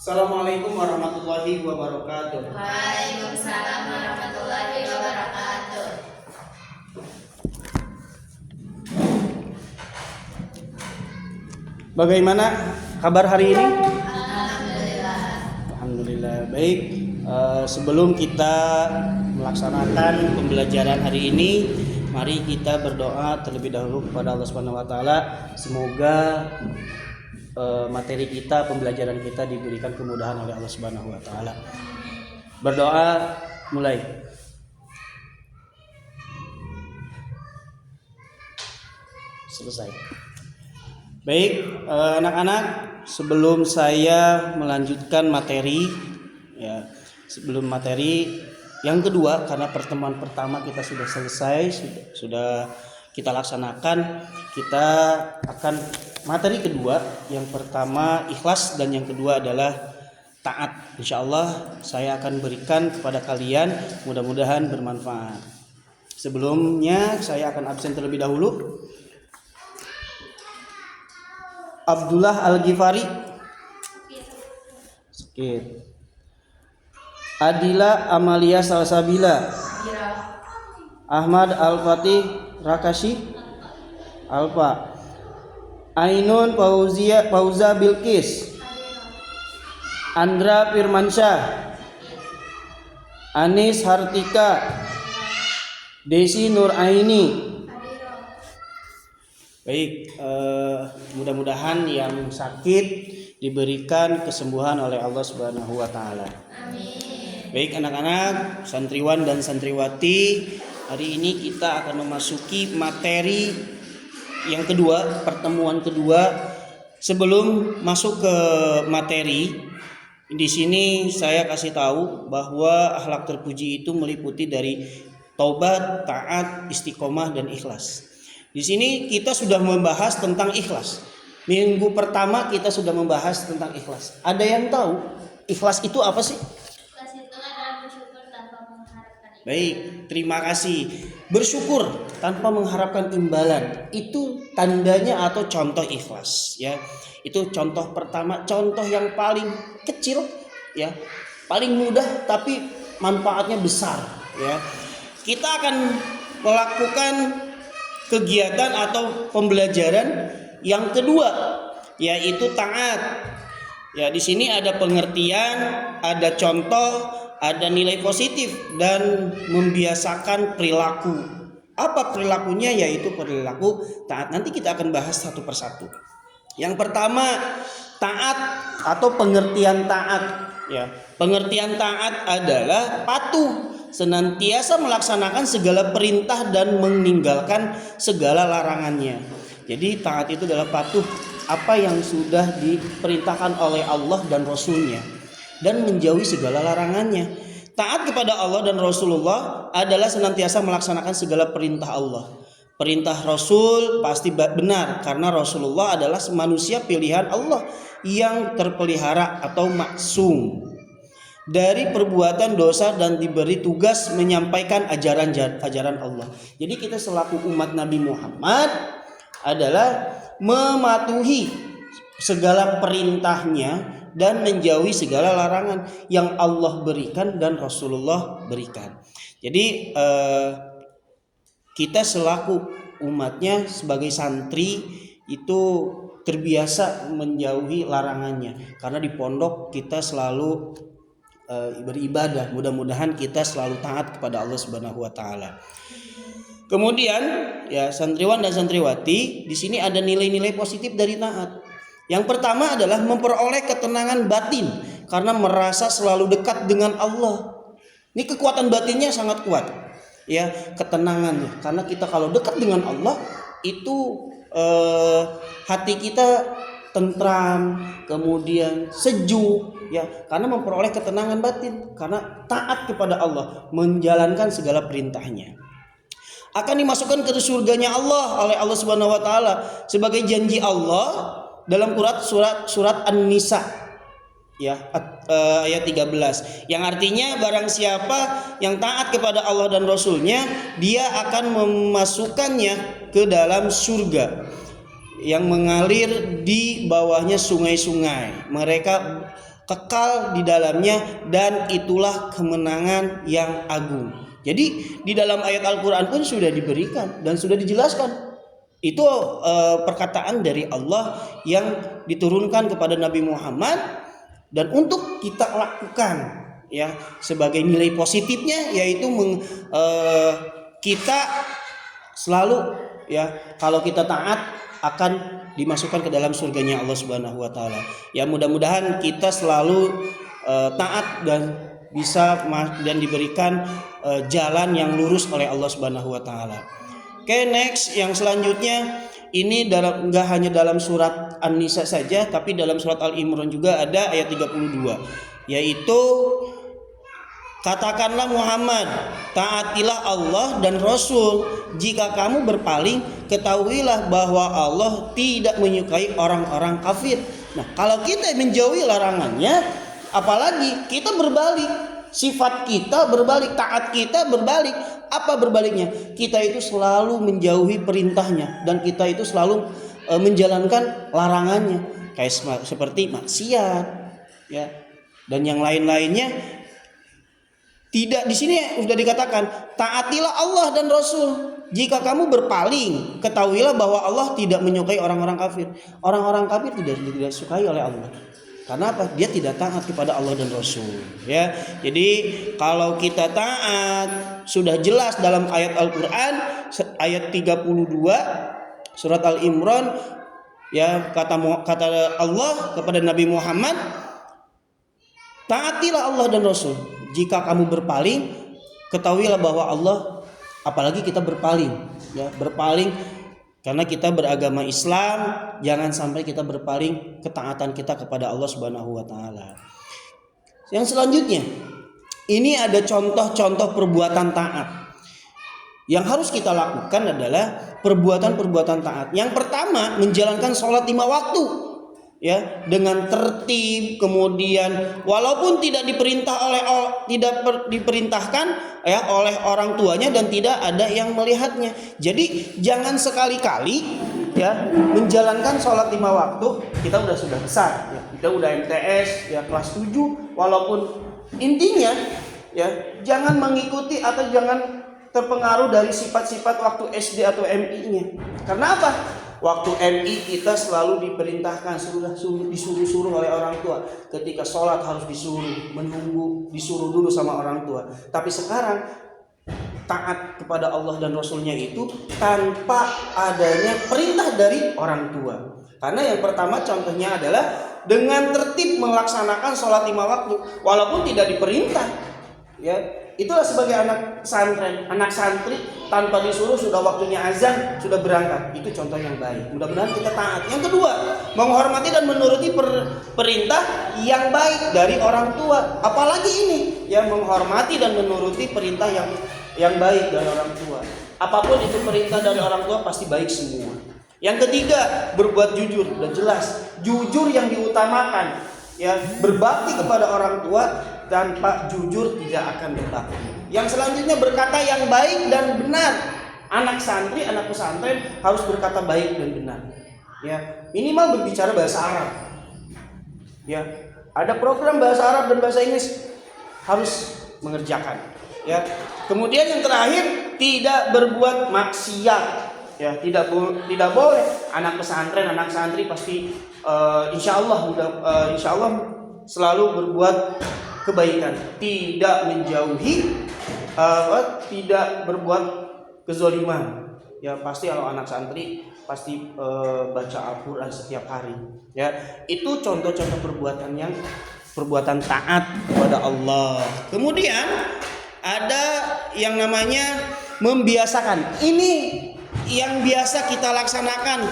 Assalamualaikum warahmatullahi wabarakatuh. Waalaikumsalam warahmatullahi wabarakatuh. Bagaimana kabar hari ini? Alhamdulillah. Alhamdulillah baik. Sebelum kita melaksanakan pembelajaran hari ini, mari kita berdoa terlebih dahulu kepada Allah Subhanahu wa taala. Semoga materi kita, pembelajaran kita diberikan kemudahan oleh Allah Subhanahu wa taala. Berdoa mulai. Selesai. Baik, anak-anak, sebelum saya melanjutkan materi, ya, sebelum materi yang kedua, karena pertemuan pertama kita sudah selesai, sudah kita laksanakan, kita akan materi kedua. Yang pertama ikhlas dan yang kedua adalah taat. Insya Allah saya akan berikan kepada kalian, mudah-mudahan bermanfaat. Sebelumnya saya akan absen terlebih dahulu. Abdullah Al-Ghifari sakit. Adila Amalia Salsabila. Ahmad Al-Fatih Rakashi Alfa. Ainun Fauza Bilqis. Andra Firmansyah. Anis Hartika. Desi Nur Aini. Baik, mudah-mudahan yang sakit diberikan kesembuhan oleh Allah Subhanahu wa taala. Amin. Baik anak-anak, santriwan dan santriwati, hari ini kita akan memasuki materi yang kedua, pertemuan kedua. Sebelum masuk ke materi, di sini saya kasih tahu bahwa akhlak terpuji itu meliputi dari taubat, taat, istiqomah dan ikhlas. Di sini kita sudah membahas tentang ikhlas. Minggu pertama kita sudah membahas tentang ikhlas. Ada yang tahu ikhlas itu apa sih? Ikhlas itu adalah bersyukur tanpa mengharapkan imbalan. Baik, terima kasih. Bersyukur tanpa mengharapkan imbalan itu tandanya atau contoh ikhlas, ya. Itu contoh pertama, contoh yang paling kecil, ya, paling mudah tapi manfaatnya besar, ya. Kita akan melakukan kegiatan atau pembelajaran yang kedua, yaitu taat. Ya, di sini ada pengertian, ada contoh, ada nilai positif dan membiasakan perilaku. Apa perilakunya? Yaitu perilaku taat. Nanti kita akan bahas satu persatu. Yang pertama, taat atau pengertian taat. Ya, pengertian taat adalah patuh, senantiasa melaksanakan segala perintah dan meninggalkan segala larangannya. Jadi taat itu adalah patuh apa yang sudah diperintahkan oleh Allah dan Rasulnya dan menjauhi segala larangannya. Taat kepada Allah dan Rasulullah adalah senantiasa melaksanakan segala perintah Allah. Perintah Rasul pasti benar karena Rasulullah adalah manusia pilihan Allah yang terpelihara atau maksum dari perbuatan dosa dan diberi tugas menyampaikan ajaran Allah. Jadi kita selaku umat Nabi Muhammad adalah mematuhi segala perintahnya dan menjauhi segala larangan yang Allah berikan dan Rasulullah berikan. Jadi kita selaku umatnya sebagai santri itu terbiasa menjauhi larangannya karena di pondok kita selalu beribadah. Mudah-mudahan kita selalu taat kepada Allah Subhanahu wa taala. Kemudian ya santriwan dan santriwati, di sini ada nilai-nilai positif dari taat. Yang pertama adalah memperoleh ketenangan batin karena merasa selalu dekat dengan Allah. Ini kekuatan batinnya sangat kuat. Ya, ketenangannya. Karena kita kalau dekat dengan Allah itu hati kita tentram, kemudian sejuk, ya, karena memperoleh ketenangan batin karena taat kepada Allah, menjalankan segala perintahnya. Akan dimasukkan ke surganya Allah oleh Allah Subhanahu wa taala sebagai janji Allah dalam surat An-Nisa, ya, ayat 13, yang artinya barang siapa yang taat kepada Allah dan Rasulnya, dia akan memasukkannya ke dalam surga yang mengalir di bawahnya sungai-sungai. Mereka kekal di dalamnya, dan itulah kemenangan yang agung. Jadi di dalam ayat Al-Quran pun sudah diberikan dan sudah dijelaskan. Itu perkataan dari Allah yang diturunkan kepada Nabi Muhammad dan untuk kita lakukan, ya, sebagai nilai positifnya, yaitu kita selalu, ya, kalau kita taat akan dimasukkan ke dalam surganya Allah Subhanahu wa taala. Ya, mudah-mudahan kita selalu taat dan bisa dan diberikan jalan yang lurus oleh Allah Subhanahu wa taala. Oke, next yang selanjutnya ini enggak hanya dalam surat An-Nisa saja, tapi dalam surat Al-Imran juga ada ayat 32, yaitu katakanlah Muhammad, taatilah Allah dan Rasul. Jika kamu berpaling, ketahuilah bahwa Allah tidak menyukai orang-orang kafir. Nah, kalau kita menjauhi larangannya, apalagi kita berbalik, sifat kita berbalik, taat kita berbalik. Apa berbaliknya? Kita itu selalu menjauhi perintahnya dan kita itu selalu menjalankan larangannya, kayak seperti maksiat, ya, dan yang lain-lainnya. Tidak, di sini sudah dikatakan taatilah Allah dan Rasul. Jika kamu berpaling, ketahuilah bahwa Allah tidak menyukai orang-orang kafir. Orang-orang kafir tidak disukai oleh Allah. Karena apa? Dia tidak taat kepada Allah dan Rasul, ya. Jadi kalau kita taat, sudah jelas dalam ayat Al-Qur'an ayat 32 surat Al-Imran, ya, kata Allah kepada Nabi Muhammad, taatilah Allah dan Rasul. Jika kamu berpaling, ketahuilah bahwa Allah, apalagi kita berpaling, ya, berpaling karena kita beragama Islam, jangan sampai kita berpaling ketaatan kita kepada Allah Subhanahu wa taala. Yang selanjutnya, ini ada contoh-contoh perbuatan taat. Yang harus kita lakukan adalah perbuatan-perbuatan taat. Yang pertama, menjalankan sholat 5 waktu, ya, dengan tertib, kemudian walaupun tidak diperintahkan, ya, oleh orang tuanya dan tidak ada yang melihatnya. Jadi jangan sekali-kali, ya, menjalankan sholat 5 waktu. Kita sudah besar, ya, kita udah MTS, ya, kelas 7, walaupun intinya, ya, jangan mengikuti atau jangan terpengaruh dari sifat-sifat waktu SD atau MI-nya. Karena apa? Waktu MI kita selalu diperintahkan, disuruh-suruh oleh orang tua. Ketika sholat harus disuruh, menunggu, disuruh dulu sama orang tua. Tapi sekarang taat kepada Allah dan Rasulnya itu tanpa adanya perintah dari orang tua. Karena yang pertama contohnya adalah dengan tertib melaksanakan sholat 5 waktu walaupun tidak diperintah, ya. Itulah sebagai anak santri tanpa disuruh sudah waktunya azan sudah berangkat. Itu contoh yang baik. Mudah-mudahan kita taat. Yang kedua, menghormati dan menuruti perintah yang baik dari orang tua. Apalagi ini, ya, menghormati dan menuruti perintah yang baik dari orang tua. Apapun itu perintah dari orang tua pasti baik semua. Yang ketiga, berbuat jujur. Udah jelas, jujur yang diutamakan, ya, berbakti kepada orang tua. Tanpa jujur tidak akan berbakti. Yang selanjutnya, berkata yang baik dan benar. Anak santri, anak pesantren harus berkata baik dan benar, ya, minimal berbicara bahasa Arab, ya, ada program bahasa Arab dan bahasa Inggris harus mengerjakan, ya. Kemudian yang terakhir, tidak berbuat maksiat, ya, tidak boleh. Anak pesantren, anak santri pasti insya Allah selalu berbuat kebaikan, tidak menjauhi, tidak berbuat kezaliman. Ya, pasti kalau anak santri pasti baca Al-Qur'an setiap hari, ya. Itu contoh-contoh perbuatan taat kepada Allah. Kemudian ada yang namanya membiasakan. Ini yang biasa kita laksanakan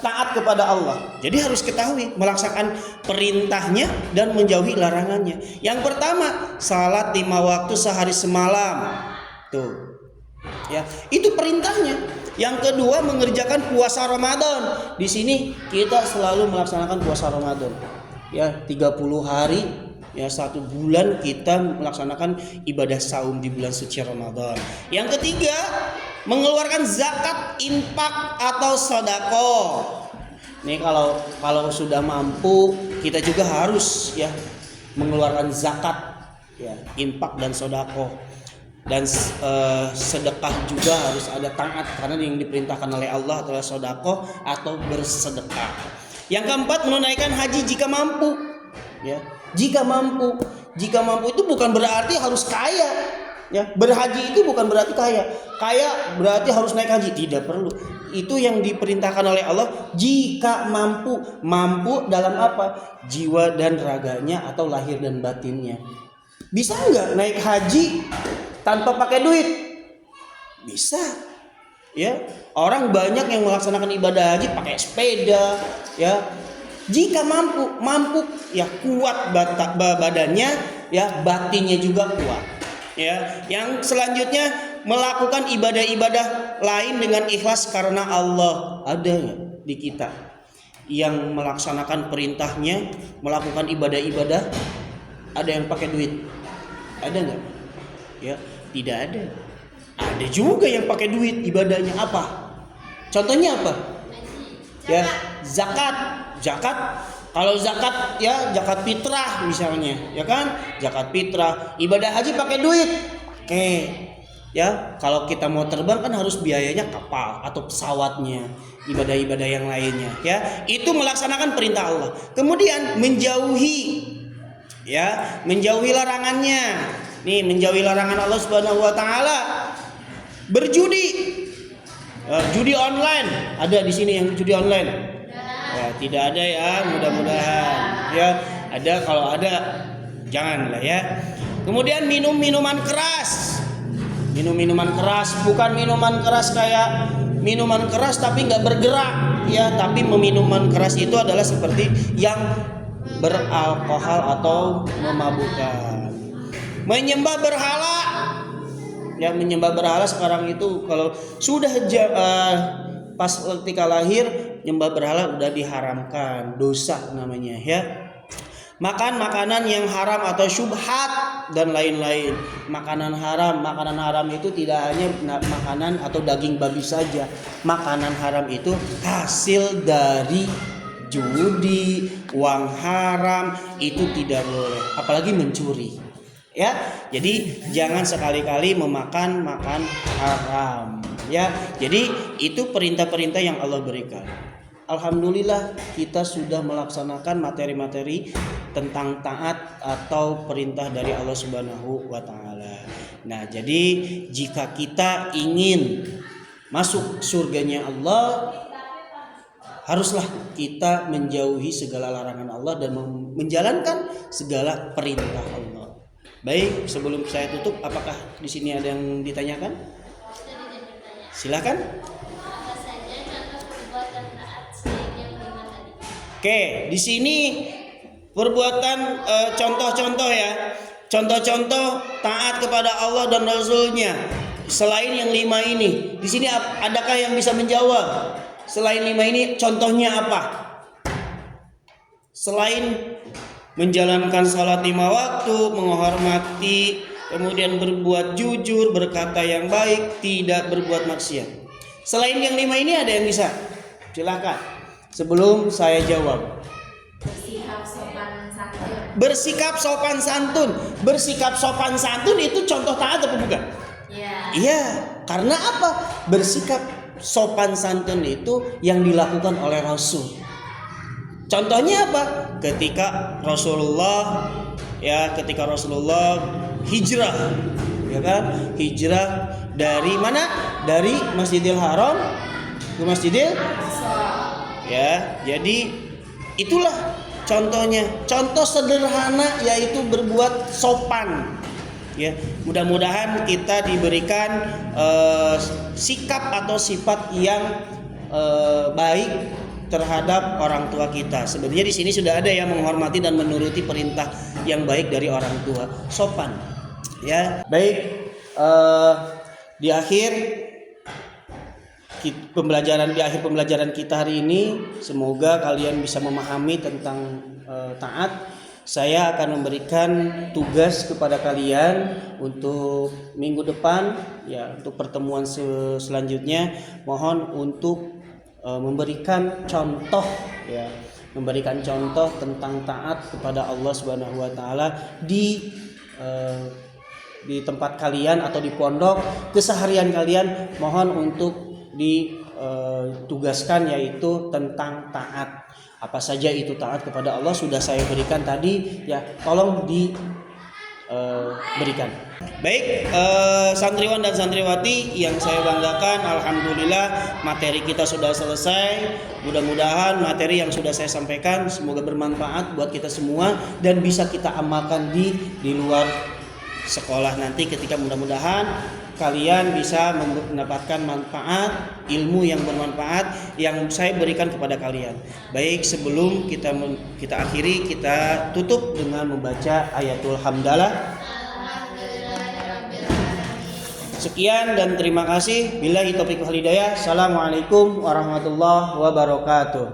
taat kepada Allah. Jadi harus ketahui melaksanakan perintahnya dan menjauhi larangannya. Yang pertama, salat 5 waktu sehari semalam. Tuh, ya, itu perintahnya. Yang kedua, mengerjakan puasa Ramadan. Di sini kita selalu melaksanakan puasa Ramadan, ya, 30 hari, ya, 1 bulan kita melaksanakan ibadah saum di bulan suci Ramadan. Yang ketiga, mengeluarkan zakat, infak atau sedekah. Ini kalau sudah mampu, kita juga harus, ya, mengeluarkan zakat, ya, infak dan sodako. Dan sedekah juga harus ada taat, karena yang diperintahkan oleh Allah adalah sodako atau bersedekah. Yang keempat, menunaikan haji jika mampu, ya. Jika mampu itu bukan berarti harus kaya, ya. Berhaji itu bukan berarti kaya berarti harus naik haji, tidak perlu. Itu yang diperintahkan oleh Allah jika mampu dalam apa? Jiwa dan raganya atau lahir dan batinnya. Bisa nggak naik haji tanpa pakai duit? Bisa, ya. Orang banyak yang melaksanakan ibadah haji pakai sepeda, ya. Jika mampu, ya, kuat badannya, ya, batinnya juga kuat, ya. Yang selanjutnya, melakukan ibadah-ibadah lain dengan ikhlas karena Allah. Ada nggak di kita yang melaksanakan perintahnya, melakukan ibadah-ibadah, ada yang pakai duit? Ada nggak? Ya, tidak ada. Ada juga yang pakai duit ibadahnya. Apa? Contohnya apa? Ya, zakat. Kalau zakat, ya, zakat fitrah misalnya, ya kan? Zakat fitrah. Ibadah haji pakai duit. Pakai. Ya, kalau kita mau terbang kan harus biayanya kapal atau pesawatnya, ibadah-ibadah yang lainnya, ya. Itu melaksanakan perintah Allah. Kemudian menjauhi larangannya. Nih, menjauhi larangan Allah Subhanahu wa taala. Berjudi. Judi online. Ada di sini yang judi online? Ya, tidak ada, ya, mudah-mudahan. Ya, ada, kalau ada janganlah, ya. Kemudian minum minuman keras. Bukan minuman keras kayak minuman keras tapi nggak bergerak, ya. Tapi minuman keras itu adalah seperti yang beralkohol atau memabukkan. Menyembah berhala, ya. Menyembah berhala sekarang itu kalau sudah pas ketika lahir nyembah berhala udah diharamkan, dosa namanya, ya. Makan makanan yang haram atau syubhat dan lain-lain. Makanan haram itu tidak hanya makanan atau daging babi saja. Makanan haram itu hasil dari judi, uang haram, itu tidak boleh, apalagi mencuri, ya. Jadi jangan sekali-kali memakan haram, ya. Jadi itu perintah-perintah yang Allah berikan. Alhamdulillah kita sudah melaksanakan materi-materi tentang taat atau perintah dari Allah Subhanahu wa taala. Nah, jadi jika kita ingin masuk surganya Allah, haruslah kita menjauhi segala larangan Allah dan menjalankan segala perintah Allah. Baik, sebelum saya tutup, apakah di sini ada yang ditanyakan? Silakan. Oke, di sini perbuatan contoh-contoh, ya. Contoh-contoh taat kepada Allah dan Rasul-Nya. Selain yang 5 ini, di sini adakah yang bisa menjawab? Selain 5 ini, contohnya apa? Selain menjalankan salat 5 waktu, menghormati, kemudian berbuat jujur, berkata yang baik, tidak berbuat maksiat. Selain yang 5 ini ada yang bisa? Silakan. Sebelum saya jawab. Bersikap sopan santun itu contoh taat apa bukan? Iya, karena apa? Bersikap sopan santun itu yang dilakukan oleh Rasul. Contohnya apa? Ketika Rasulullah hijrah, ya kan? Hijrah dari mana? Dari Masjidil Haram ke Masjidil, ya. Jadi itulah contohnya. Contoh sederhana yaitu berbuat sopan, ya. Mudah-mudahan kita diberikan sikap atau sifat yang baik terhadap orang tua kita. Sebenarnya di sini sudah ada yang menghormati dan menuruti perintah yang baik dari orang tua, sopan, ya. Baik, di akhir pembelajaran kita hari ini, semoga kalian bisa memahami tentang taat. Saya akan memberikan tugas kepada kalian untuk minggu depan, ya, untuk pertemuan selanjutnya. Mohon untuk memberikan contoh, ya, memberikan contoh tentang taat kepada Allah Subhanahu wa taala di tempat kalian atau di pondok, keseharian kalian mohon untuk ditugaskan yaitu tentang taat. Apa saja itu taat kepada Allah sudah saya berikan tadi ya, tolong berikan. Baik, santriwan dan santriwati yang saya banggakan, alhamdulillah materi kita sudah selesai. Mudah-mudahan materi yang sudah saya sampaikan semoga bermanfaat buat kita semua dan bisa kita amalkan di luar sekolah nanti, ketika mudah-mudahan kalian bisa mendapatkan manfaat, ilmu yang bermanfaat yang saya berikan kepada kalian. Baik, sebelum kita akhiri, kita tutup dengan membaca ayatul hamdalah. Sekian dan terima kasih. Billahi taufiq wal hidayah. Assalamualaikum warahmatullahi wabarakatuh.